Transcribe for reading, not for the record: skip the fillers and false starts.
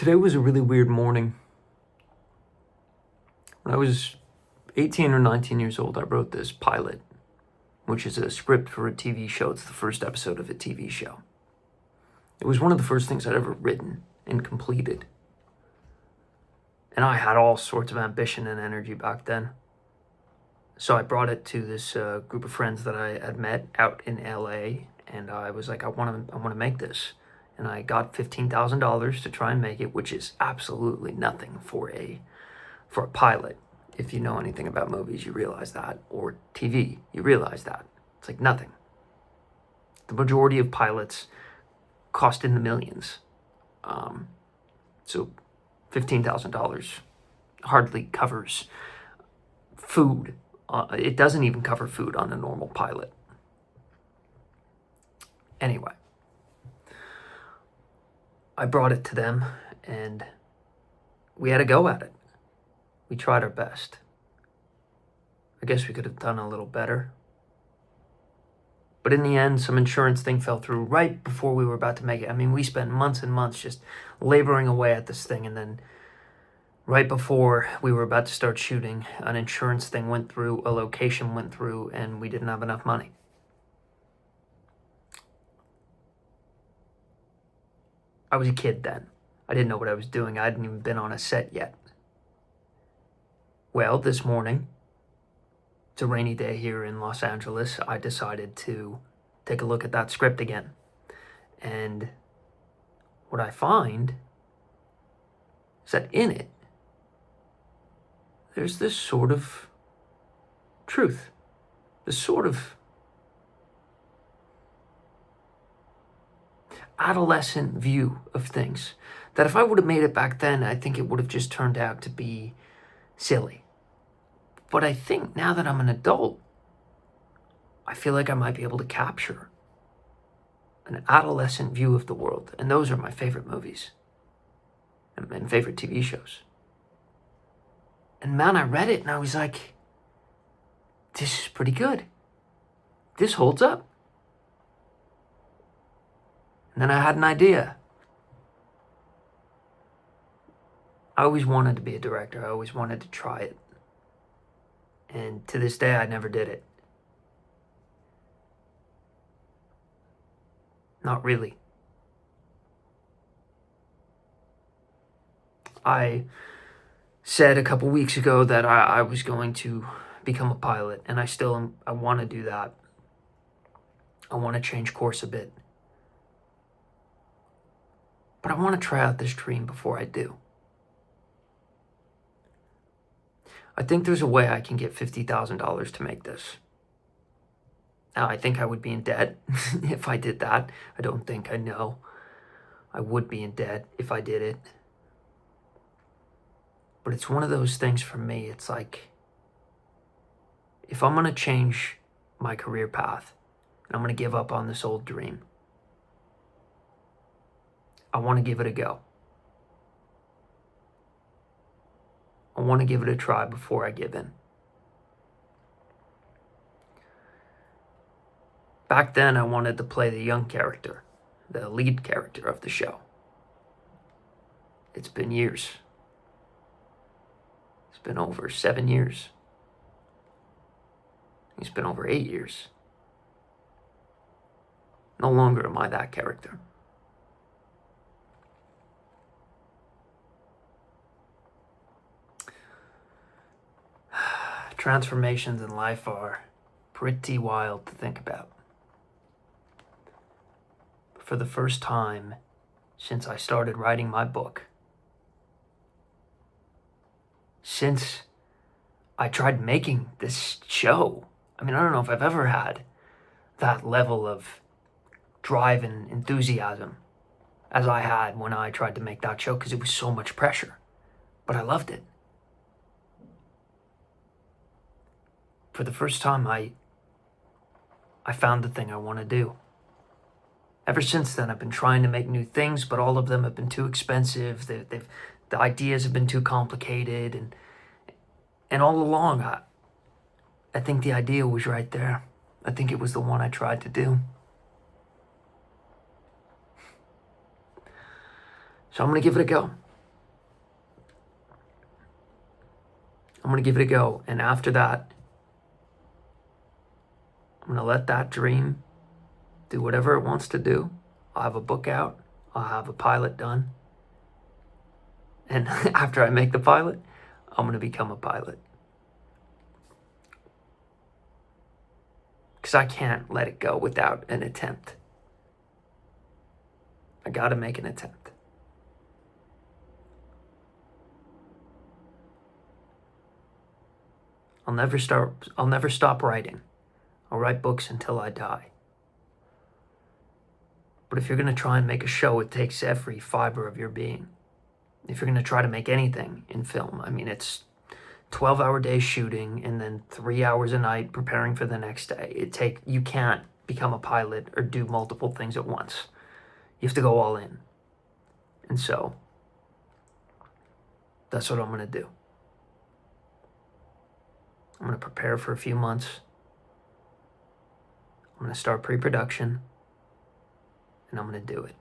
Today was a really weird morning. When I was 18 or 19 years old, I wrote this pilot, which is a script for a TV show. It's the first episode of a TV show. It was one of the first things I'd ever written and completed. And I had all sorts of ambition and energy back then. So I brought it to this group of friends that I had met out in LA, and I was like, I want to make this. And I got $15,000 to try and make it, which is absolutely nothing for a pilot. If you know anything about movies, you realize that, or TV, you realize that. It's like nothing. The majority of pilots cost in the millions. So $15,000 hardly covers food. It doesn't even cover food on a normal pilot. Anyway, I brought it to them and we had a go at it. We tried our best. I guess we could have done a little better. But in the end, some insurance thing fell through right before we were about to make it. I mean, we spent months and months just laboring away at this thing, and then right before we were about to start shooting, an insurance thing went through, a location went through, and we didn't have enough money. I was a kid then. I didn't know what I was doing. I hadn't even been on a set yet. Well, this morning, it's a rainy day here in Los Angeles, I decided to take a look at that script again. And what I find is that in it, there's this sort of truth, this sort of adolescent view of things that if I would have made it back then, I think it would have just turned out to be silly. But I think now that I'm an adult, I feel like I might be able to capture an adolescent view of the world. And those are my favorite movies and favorite TV shows. And man, I read it and I was like, this is pretty good. This holds up. And then I had an idea. I always wanted to be a director. I always wanted to try it. And to this day, I never did it. Not really. I said a couple weeks ago that I was going to become a pilot, and I still am. I want to do that. I want to change course a bit. But I want to try out this dream before I do. I think there's a way I can get $50,000 to make this. Now, I think I would be in debt if I did that. I know I would be in debt if I did it. But it's one of those things for me. It's like, if I'm going to change my career path and I'm going to give up on this old dream, I want to give it a go. I want to give it a try before I give in. Back then, I wanted to play the young character, the lead character of the show. It's been years. It's been over 7 years. It's been over 8 years. No longer am I that character. Transformations in life are pretty wild to think about. For the first time since I started writing my book, since I tried making this show, I mean, I don't know if I've ever had that level of drive and enthusiasm as I had when I tried to make that show, because it was so much pressure, but I loved it. For the first time, I found the thing I want to do. Ever since then, I've been trying to make new things, but all of them have been too expensive. The ideas have been too complicated, and all along, I think the idea was right there. I think it was the one I tried to do. So I'm going to give it a go. going to give it a go. And after that, I'm going to let that dream do whatever it wants to do. I'll have a book out. I'll have a pilot done. And after I make the pilot, I'm going to become a pilot. Because I can't let it go without an attempt. I got to make an attempt. I'll never stop writing. I'll write books until I die. But if you're going to try and make a show, it takes every fiber of your being. If you're going to try to make anything in film, I mean, it's 12-hour days shooting and then 3 hours a night preparing for the next day. You can't become a pilot or do multiple things at once. You have to go all in. And so, that's what I'm going to do. I'm going to prepare for a few months. I'm going to start pre-production. And I'm going to do it.